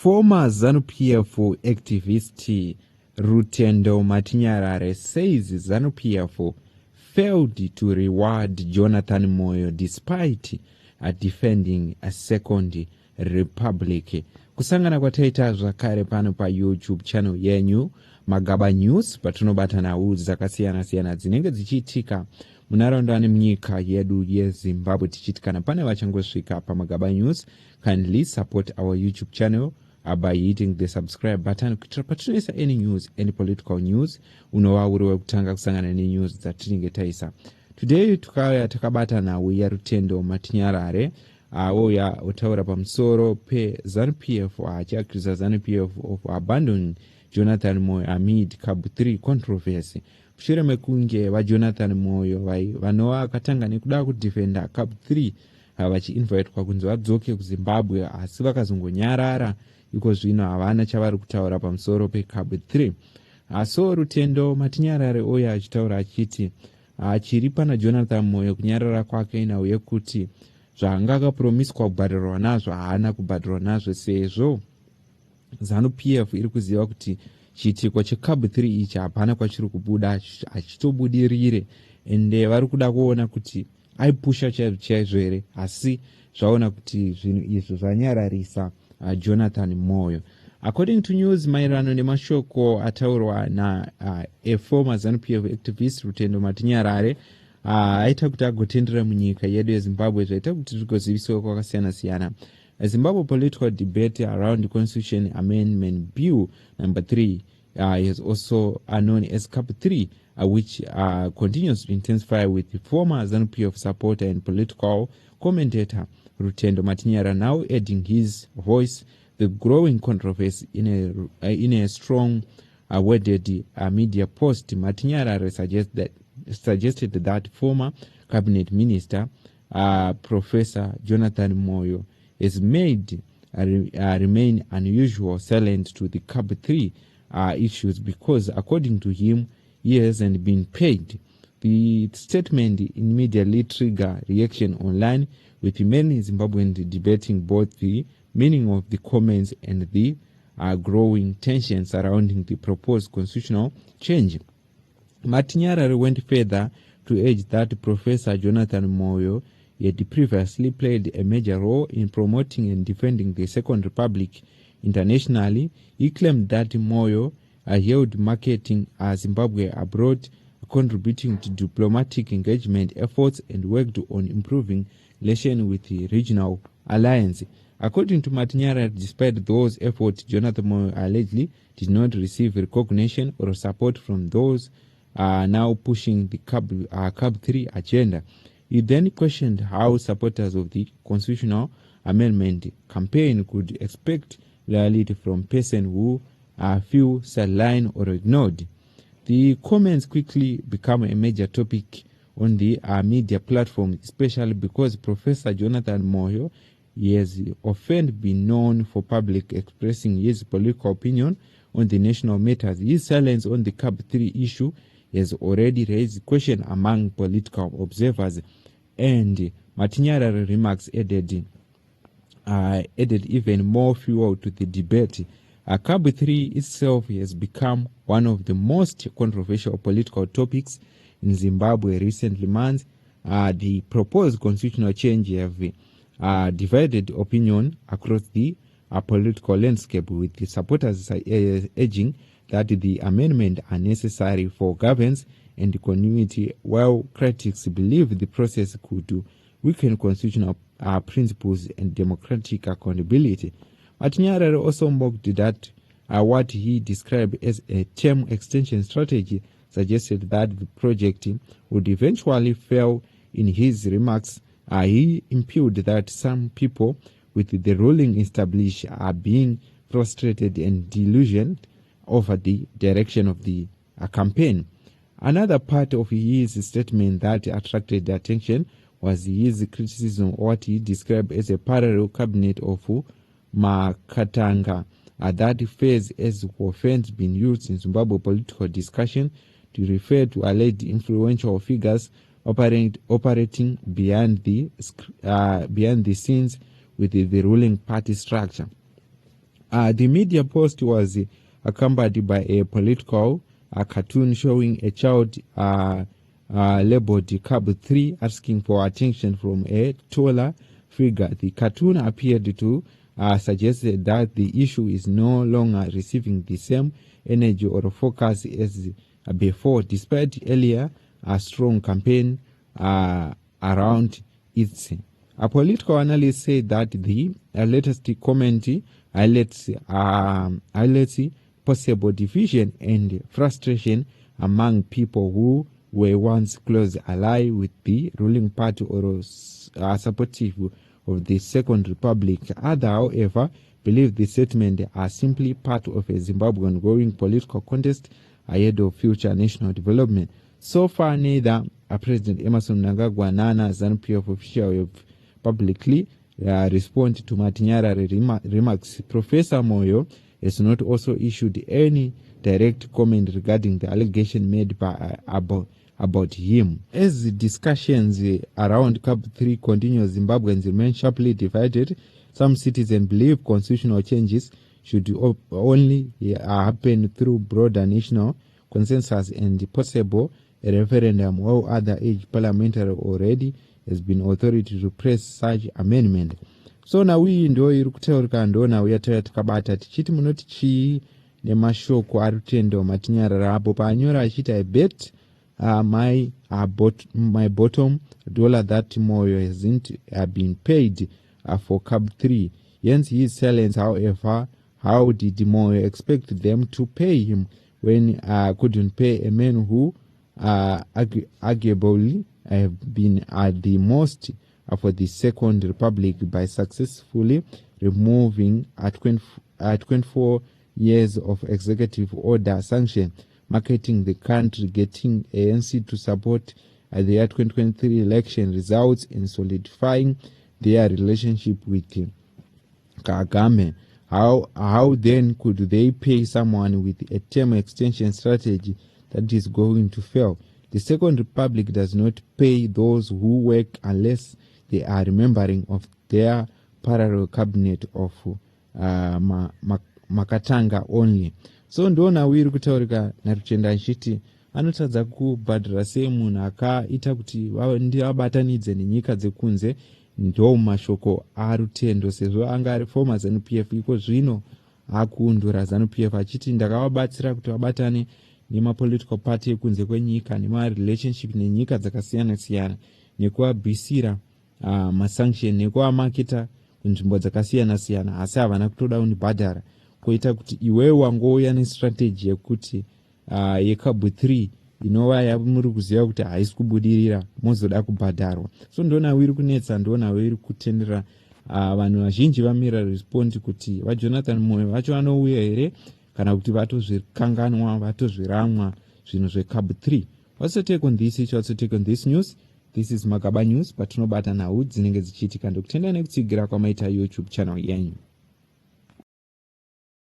Former ZanuPF activist Rutendo Matinyarare says ZanuPF failed to reward Jonathan Moyo despite defending a second republic. Kusangana kwataita zvakare pano pa YouTube channel yenyu Magaba News patunobata nawo dzakasiyana-siyana dzinenge dzichiitika munharaunda nemunyika yedu yeZimbabwe tichiitikana pane vachangosvika paMagaba News. Kindly support our YouTube channel by hitting the subscribe button kuitira patinoisa any news, any political news unova uri wekutanga kusangana nenews dzatinenge taisa. Today tukauya takabata nawo Rutendo Matinyarare oya otaura pamusoro peZanuPF achiaccuse ZanuPF of abandoning Jonathan Moyo amid Cab 3 controversy. Mushure mekunge vaJonathan Moyo vanova vakatanga nekuda kudefenda Cab 3 vachiinvitwa kunzi vadzoke kuZimbabwe asi vakazongonyarara iko zvino havana chavari kutaura pamusoro peCab 3. So Rutendo Matinyarare oya achitaura achiti chiri pana Jonathan Moyo kunyarara kwake inhau yekuti zvaanga akapromiswa kubhadharwa nazvo haana kubhadharwa nazvo sezvo ZanuPF iri kuziva kuti chiitiko cheCab 3 ichi hapana kwachiri kubuda hachitobudirire ende vari kuda kuona kuti aipusha chaizvo here asi zvaona kuti zvinhu izvo zvanyararisa Jonathan Moyo. According to news maererano nemashoko ataurwa na a former ZanuPF activist Rutendo Matinyarare aita kuti agotendera munyika yedu yeZimbabwe zvaita kuti zvigoziviswa kwakasiyana-siyana. A Zimbabwe political debate around the Constitution Amendment Bill number 3 is also known as Cab 3, which continues to intensify with the former ZanuPF supporter and political commentator Rutendo Matinyarare now adding his voice. The growing controversy in a strong worded media post. Matinyarare suggested that former cabinet minister Professor Jonathan Moyo is made remain unusual silent to the Cab 3 issues because, according to him, he hasn't been paid. The statement immediately triggered reaction online, with many Zimbabweans debating both the meaning of the comments and the growing tension surrounding the proposed constitutional change. Matinyarare went further to urge that Professor Jonathan Moyo had previously played a major role in promoting and defending the Second Republic internationally. He claimed that Moyo held marketing Zimbabwe abroad, contributing to diplomatic engagement efforts and worked on improving relations with the regional alliance. According to Matinyarare, despite those efforts, Jonathan Moyo allegedly did not receive recognition or support from those now pushing the Cab 3 agenda. He then questioned how supporters of the constitutional amendment campaign could expect loyalty from persons who feel sidelined or ignored. The comments quickly become a major topic on the media platform, especially because Professor Jonathan Moyo has often been known for public expressing his political opinion on the national matters. His silence on the Cab 3 issue has already raised question among political observers, and Matinyarare remarks added even more fuel to the debate. Cab 3 itself has become one of the most controversial political topics in Zimbabwe recent months. The proposed constitutional change have divided opinion across the political landscape, with the supporters urging that the amendment are necessary for governance and continuity, while critics believe the process could weaken constitutional principles and democratic accountability. Matinyarare also mocked that what he described as a term extension strategy suggested that the project would eventually fail. In his remarks, he implied that some people with the ruling establishment are being frustrated and delusioned over the direction of the campaign. Another part of his statement that attracted attention was his criticism of what he described as a parallel cabinet of Makatanga that phrase has often been used in Zimbabwe political discussion to refer to alleged influential figures operating behind the scenes with the ruling party structure. The media post was accompanied by a political cartoon showing a child labeled Cab 3 asking for attention from a taller figure. The cartoon appeared to suggest that the issue is no longer receiving the same energy or focus as before, despite earlier a strong campaign around it. A political analyst said that the latest comment highlights possible division and frustration among people who were once close ally with the ruling party or supportive of the Second Republic. Others, however, believe the statement are simply part of a Zimbabwean growing political contest ahead of future national development. So far, neither President Emerson Mnangagwa nor ZanuPF official have publicly respond to Matinyarare remarks. Professor Moyo has not also issued any direct comment regarding the allegation made by about him. As the discussions around Cab 3 continue, Zimbabweans remain sharply divided. Some citizens believe constitutional changes should only happen through broader national consensus and possible referendum, while others urge parliamentary already has been authority to press such amendment. So now we ndo iri kutaurika ndona uyataya takabata tichiti munoti chii nemashoko ari Rutendo Matinyarare apo paanyora achiti I bet my bottom dollar that Moyo hasn't been paid for Cab 3. Hence his silence. However, how did Moyo expect them to pay him when couldn't pay a man who arguably have been at the most for the Second Republic by successfully removing 24 years of executive order sanction, marketing the country, getting ANC to support the 2023 election results, and solidifying their relationship with Kagame. How then could they pay someone with a term extension strategy that is going to fail? The Second Republic does not pay those who work unless they are remembering of their parallel cabinet of Makatanga only. So ndona wiri kutaurika naRutendo achiti anotadza kubhadhara sei munhu akaita kuti vabatanidze nenyika dzekunze. Ndo mashoko aRutendo sezvo anga ari former ZanuPF, iko zvino akuundura ZanuPF achiti ndakavabatsira kuti vabatane nemapolitical party ekunze kwenyika nemarelationship nenyika dzakasiyana siyana nekuvabvisira masanction nekuvamaketa kunzvimbo dzakasiyana siyana, asi havana kutoda unibhadhara, koita kuti iwewe wangouya nestrategy yekuti yeCab 3 inova yamuri kuziva kuti haisi kubudirira mozoda kubhadharwa. So ndona wiri kunetsa, ndona wiri kutendera vanhu vazhinji vamira respond kuti vaJonathan Moyo vacho vanouya here kana kuti vatozvikanganwa vatozviramwa zvinhu zveCab 3. What's your take on this issue? What's your take on this news? This is Magaba News, patinobata nhau dzinenge dzichiitika. Ndokutenda nekutsigira kwamaita YouTube channel yenyu.